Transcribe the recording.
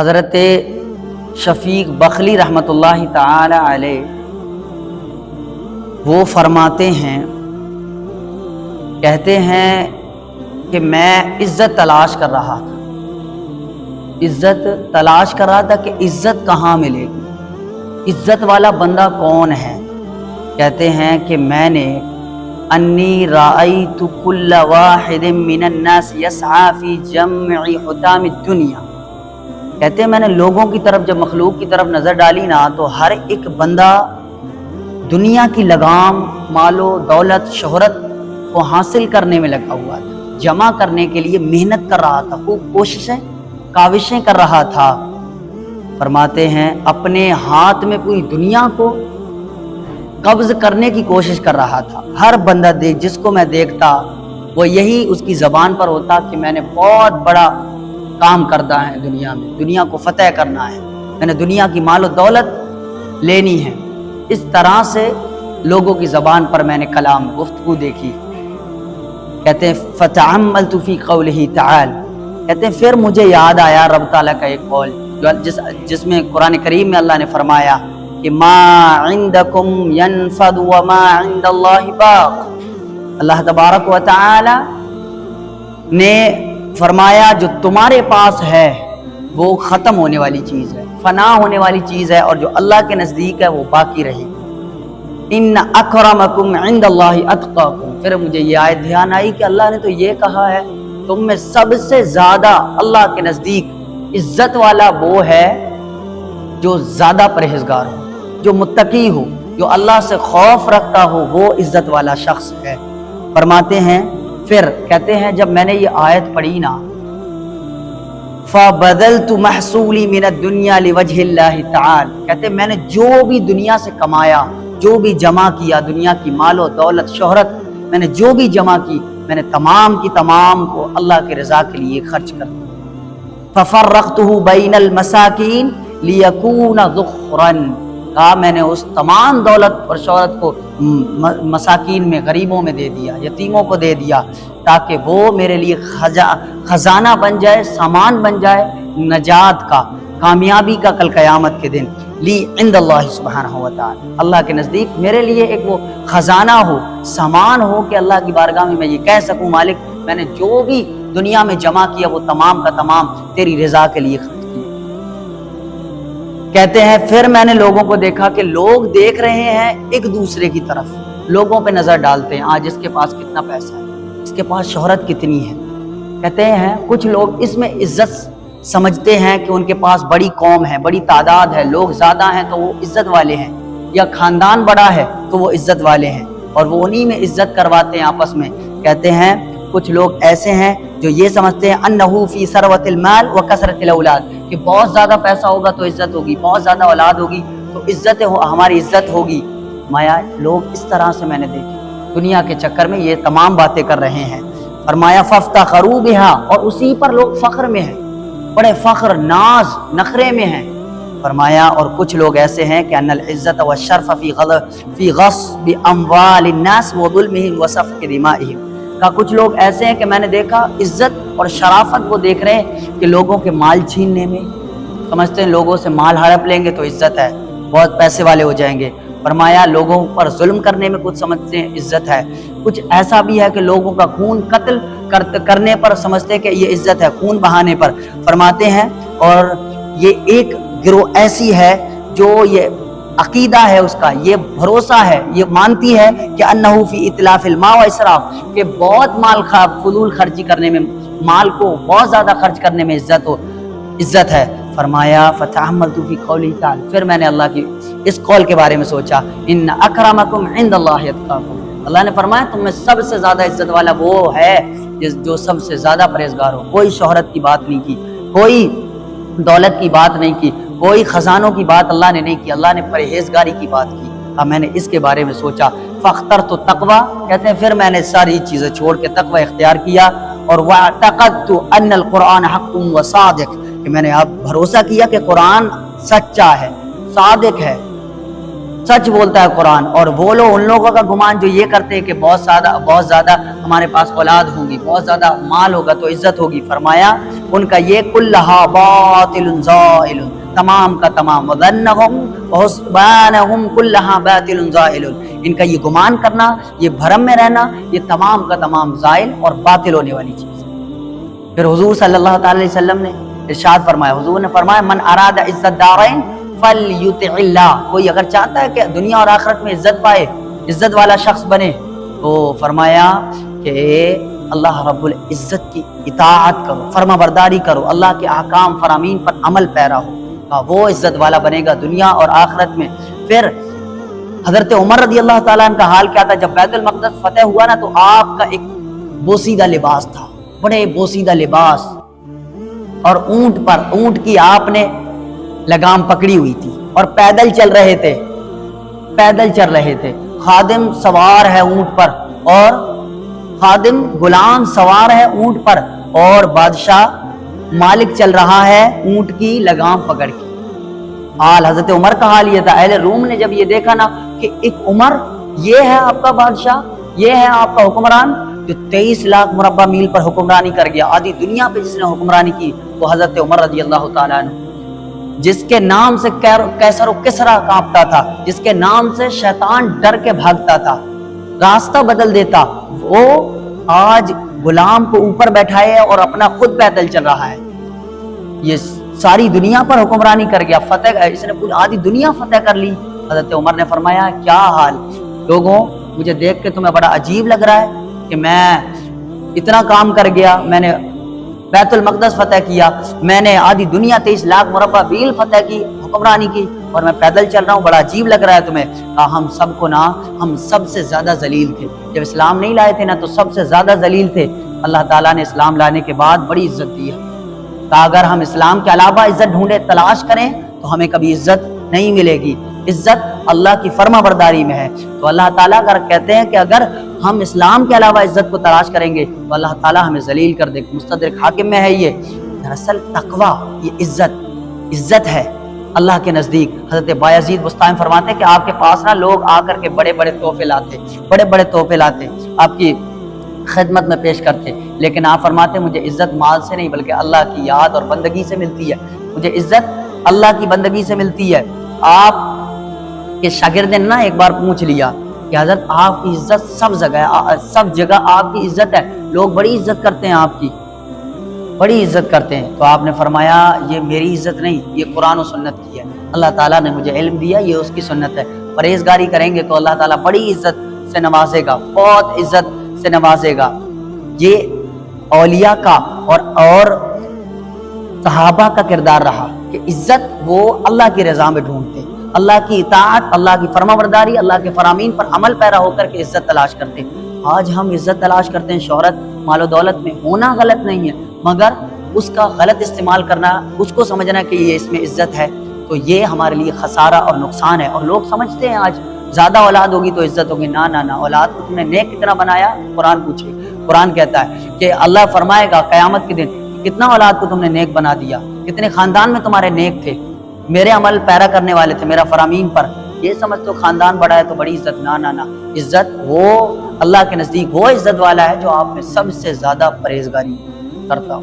حضرت شفیق بخلی رحمۃ اللہ تعالی علیہ وہ فرماتے ہیں، کہتے ہیں کہ میں عزت تلاش کر رہا تھا، عزت تلاش کر رہا تھا کہ عزت کہاں ملے گی، عزت والا بندہ کون ہے؟ کہتے ہیں کہ میں نے انی رأیت کل واحد من الناس یسعی فی جمع حطام الدنیا، کہتے ہیں میں نے لوگوں کی طرف، جب مخلوق کی طرف نظر ڈالی نا، تو ہر ایک بندہ دنیا کی لگام، مال و دولت، شہرت کو حاصل کرنے میں لگا ہوا تھا، جمع کرنے کے لیے محنت کر رہا تھا، خوب کوششیں، کاوشیں کر رہا تھا۔ فرماتے ہیں اپنے ہاتھ میں پوری دنیا کو قبض کرنے کی کوشش کر رہا تھا۔ ہر بندہ جس کو میں دیکھتا وہ یہی اس کی زبان پر ہوتا کہ میں نے بہت بڑا کام کرنا ہے دنیا میں، دنیا کو فتح کرنا ہے، میں نے دنیا کی مال و دولت لینی ہے۔ اس طرح سے لوگوں کی زبان پر میں نے کلام، گفتگو دیکھی۔ کہتے ہیں فتعملت فی قولہ تعالی، کہتے ہیں پھر مجھے یاد آیا رب تعالیٰ کا ایک قول جس میں قرآن کریم میں اللہ نے فرمایا کہ ما عندکم ینفد وما عند اللہ باق، اللہ تبارک و تعالی نے فرمایا جو تمہارے پاس ہے وہ ختم ہونے والی چیز ہے، فنا ہونے والی چیز ہے، اور جو اللہ کے نزدیک ہے وہ باقی رہے گی۔ ان اکرمکم عند اللہ اتقاکم، پھر مجھے یہ آیت دھیان آئی کہ اللہ نے تو یہ کہا ہے تم میں سب سے زیادہ اللہ کے نزدیک عزت والا وہ ہے جو زیادہ پرہیزگار ہو، جو متقی ہو، جو اللہ سے خوف رکھتا ہو، وہ عزت والا شخص ہے۔ فرماتے ہیں پھر کہتے ہیں جب میں نے یہ آیت پڑھی نا، فَبَذَلْتُ مَحْصُولِي مِنَ الدُّنْيَا لِوَجْهِ اللَّهِ تَعَالَى، کہتے ہیں میں نے جو بھی دنیا سے کمایا، جو بھی جمع کیا، دنیا کی مال و دولت، شہرت، میں نے جو بھی جمع کی، میں نے تمام کی تمام کو اللہ کے رضا کے لیے خرچ کر دیا۔ فَفَرَّقْتُهُ بَيْنَ الْمَسَاكِينَ لِيَكُونَ ذُخْرًا، کہا میں نے اس تمام دولت اور شہرت کو مساکین میں، غریبوں میں دے دیا، یتیموں کو دے دیا، تاکہ وہ میرے لیے خزانہ بن جائے، سامان بن جائے نجات کا، کامیابی کا کل قیامت کے دن۔ لی عند اللہ سبحانہ و تعالی، اللہ کے نزدیک میرے لیے ایک وہ خزانہ ہو، سامان ہو کہ اللہ کی بارگاہ میں یہ کہہ سکوں مالک میں نے جو بھی دنیا میں جمع کیا وہ تمام کا تمام تیری رضا کے لیے خرچ کیا۔ کہتے ہیں پھر میں نے لوگوں کو دیکھا کہ لوگ دیکھ رہے ہیں ایک دوسرے کی طرف، لوگوں پہ نظر ڈالتے ہیں، آج اس کے پاس کتنا پیسہ ہے، اس کے پاس شہرت کتنی ہے۔ کہتے ہیں کچھ لوگ اس میں عزت سمجھتے ہیں کہ ان کے پاس بڑی قوم ہے، بڑی تعداد ہے، لوگ زیادہ ہیں تو وہ عزت والے ہیں، یا خاندان بڑا ہے تو وہ عزت والے ہیں، اور وہ انہی میں عزت کرواتے ہیں آپس میں۔ کہتے ہیں کچھ لوگ ایسے ہیں جو یہ سمجھتے ہیں انہو فی ثروت المال و کثرت الاولاد، کہ بہت زیادہ پیسہ ہوگا تو عزت ہوگی، بہت زیادہ اولاد ہوگی تو عزت ہماری عزت ہوگی۔ مایا لوگ اس طرح سے میں نے دیکھے دنیا کے چکر میں یہ تمام باتیں کر رہے ہیں۔ فرمایا فافتخروا بہا، اور اسی پر لوگ فخر میں ہیں، بڑے فخر، ناز، نخرے میں ہیں۔ فرمایا اور کچھ لوگ ایسے ہیں کہ ان العزت والشرف فی غصب اموال الناس وظلمهم وسفك دمائهم، کا کچھ لوگ ایسے ہیں کہ میں نے دیکھا عزت اور شرافت وہ دیکھ رہے ہیں کہ لوگوں کے مال چھیننے میں، سمجھتے ہیں لوگوں سے مال ہڑپ لیں گے تو عزت ہے، بہت پیسے والے ہو جائیں گے۔ فرمایا لوگوں پر ظلم کرنے میں کچھ سمجھتے ہیں عزت ہے، کچھ ایسا بھی ہے کہ لوگوں کا خون قتل کرنے پر سمجھتے ہیں کہ یہ عزت ہے، خون بہانے پر۔ فرماتے ہیں اور یہ ایک گروہ ایسی ہے جو یہ عقیدہ ہے اس کا، یہ بھروسہ ہے، یہ مانتی ہے کہ انہو فی اتلاف الماء و اسراف، کہ بہت مال فضول خرچی کرنے میں، مال کو بہت زیادہ خرچ کرنے میں عزت ہے۔ فرمایا فتعملت فی قولی تعالی، پھر میں نے اللہ کی اس قول کے بارے میں سوچا ان اکرمکم عند اللہ اتقاکم، اللہ نے فرمایا تم میں سب سے زیادہ عزت والا وہ ہے جو سب سے زیادہ پرہیزگار ہو۔ کوئی شہرت کی بات نہیں کی، کوئی دولت کی بات نہیں کی، کوئی خزانوں کی بات اللہ نے نہیں کی، اللہ نے پرہیزگاری کی بات کی۔ اب میں نے اس کے بارے میں سوچا فاخترت التقوی، کہتے ہیں پھر میں نے ساری چیزیں چھوڑ کے تقوی اختیار کیا، اور واعتقدت ان القرآن حق و صادق، کہ میں نے اب بھروسہ کیا کہ قرآن سچا ہے، صادق ہے، سچ بولتا ہے قرآن۔ اور وہ لوگ، ان لوگوں کا گمان جو یہ کرتے ہیں کہ بہت زیادہ ہمارے پاس اولاد ہوگی، بہت زیادہ مال ہوگا تو عزت ہوگی۔ فرمایا ان کا یہ کلھا باطل زائل، تمام کا تمام، وظنہم وحسبانہم کلھا باطل زائل، ان کا یہ گمان کرنا، یہ بھرم میں رہنا، یہ تمام کا تمام زائل اور باطل ہونے والی چیز ہے۔ پھر حضور صلی اللہ تعالی علیہ وسلم نے ارشاد فرمایا، حضور نے فرمایا من اراد عزت دارین فلیطع اللہ، کوئی اگر چاہتا ہے کہ دنیا اور آخرت میں عزت پائے، عزت والا شخص بنے، تو فرمایا کہ اللہ رب العزت کی اطاعت کرو، فرما برداری کرو، اللہ کے احکام فرامین پر عمل پیرا ہو، وہ عزت والا بنے گا دنیا اور آخرت میں۔ پھر حضرت عمر رضی اللہ تعالیٰ عنہ کا حال کیا تھا؟ جب بیت المقدس فتح ہوا نا، تو آپ کا ایک بوسیدہ لباس تھا، بڑے بوسیدہ لباس، اور اونٹ پر، اونٹ کی آپ نے لگام پکڑی ہوئی تھی اور پیدل چل رہے تھے، پیدل چل رہے تھے، خادم سوار ہے اونٹ پر، اور خادم غلام سوار ہے اونٹ پر، اور بادشاہ مالک چل رہا ہے اونٹ کی لگام پکڑ کے۔ حال حضرت عمر کا حال یہ تھا۔ اہل روم نے جب یہ دیکھا نا کہ ایک عمر یہ ہے آپ کا بادشاہ، یہ ہے آپ کا حکمران جو 23 لاکھ مربع میل پر حکمرانی کر گیا، آدھی دنیا پہ جس نے حکمرانی کی وہ حضرت عمر رضی اللہ تعالیٰ عنہ، جس کے نام سے کیسر و کسرا کانپتا تھا، جس کے نام سے شیطان ڈر کے بھاگتا تھا، راستہ بدل دیتا، وہ آج غلام کو اوپر بیٹھائے اور اپنا خود پیدل چل رہا ہے، یہ ساری دنیا پر حکمرانی کر گیا، فتح، اس نے پوری آدھی دنیا فتح کر لی۔ حضرت عمر نے فرمایا کیا حال لوگوں، مجھے دیکھ کے تمہیں بڑا عجیب لگ رہا ہے کہ میں اتنا کام کر گیا، میں نے بیت المقدس فتح کیا، میں نے آدھی دنیا 23 لاکھ مربع میل فتح کی، حکمرانی کی، اور میں پیدل چل رہا ہوں، بڑا عجیب لگ رہا ہے تمہیں؟ کہا ہم سب کو نا، ہم سب سے زیادہ ذلیل تھے جب اسلام نہیں لائے تھے نا، تو سب سے زیادہ ذلیل تھے، اللہ تعالیٰ نے اسلام لانے کے بعد بڑی عزت دی ہے۔ کہا اگر ہم اسلام کے علاوہ عزت ڈھونڈے، تلاش کریں، تو ہمیں کبھی عزت نہیں ملے گی، عزت اللہ کی فرما برداری میں ہے۔ تو اللہ تعالیٰ اگر کہتے ہیں کہ اگر ہم اسلام کے علاوہ عزت کو تلاش کریں گے تو اللہ تعالیٰ ہمیں ذلیل کر دے گا۔ مستدرک حاکم میں ہے یہ۔ دراصل تقویٰ، یہ عزت ہے اللہ کے نزدیک۔ حضرت بایزید بستانی فرماتے ہیں کہ آپ کے پاس نا لوگ آ کر کے بڑے بڑے تحفے لاتے، بڑے بڑے تحفے لاتے، آپ کی خدمت میں پیش کرتے، لیکن آپ فرماتے ہیں مجھے عزت مال سے نہیں بلکہ اللہ کی یاد اور بندگی سے ملتی ہے، مجھے عزت اللہ کی بندگی سے ملتی ہے۔ آپ کے شاگرد نے نا ایک بار پوچھ لیا کہ حضرت آپ کی عزت سب جگہ آپ کی عزت ہے، لوگ بڑی عزت کرتے ہیں آپ کی، بڑی عزت کرتے ہیں، تو آپ نے فرمایا یہ میری عزت نہیں، یہ قرآن و سنت کی ہے، اللہ تعالیٰ نے مجھے علم دیا، یہ اس کی سنت ہے، پرہیزگاری کریں گے تو اللہ تعالیٰ بڑی عزت سے نوازے گا، بہت عزت سے نوازے گا۔ یہ اولیاء کا اور صحابہ کا کردار رہا کہ عزت وہ اللہ کی رضا میں ڈھونڈتے، اللہ کی اطاعت، اللہ کی فرما برداری، اللہ کے فرامین پر عمل پیرا ہو کر کے عزت تلاش کرتے۔ آج ہم عزت تلاش کرتے ہیں شہرت، مال و دولت میں، ہونا غلط نہیں ہے، مگر اس کا غلط استعمال کرنا، اس کو سمجھنا کہ یہ اس میں عزت ہے، تو یہ ہمارے لیے خسارہ اور نقصان ہے۔ اور لوگ سمجھتے ہیں آج زیادہ اولاد ہوگی تو عزت ہوگی، نہ نہ نہ، اولاد کو تم نے نیک کتنا بنایا؟ قرآن پوچھے، قرآن کہتا ہے کہ اللہ فرمائے گا قیامت کے دن کتنا اولاد کو تم نے نیک بنا دیا، کتنے خاندان میں تمہارے نیک تھے، میرے عمل پیرا کرنے والے تھے، میرا فرامین پر، یہ سمجھ تو خاندان بڑا ہے تو بڑی عزت، نہ نہ نہ، عزت وہ اللہ کے نزدیک وہ عزت والا ہے جو آپ میں سب سے زیادہ پرہیزگاری کرتا ہو۔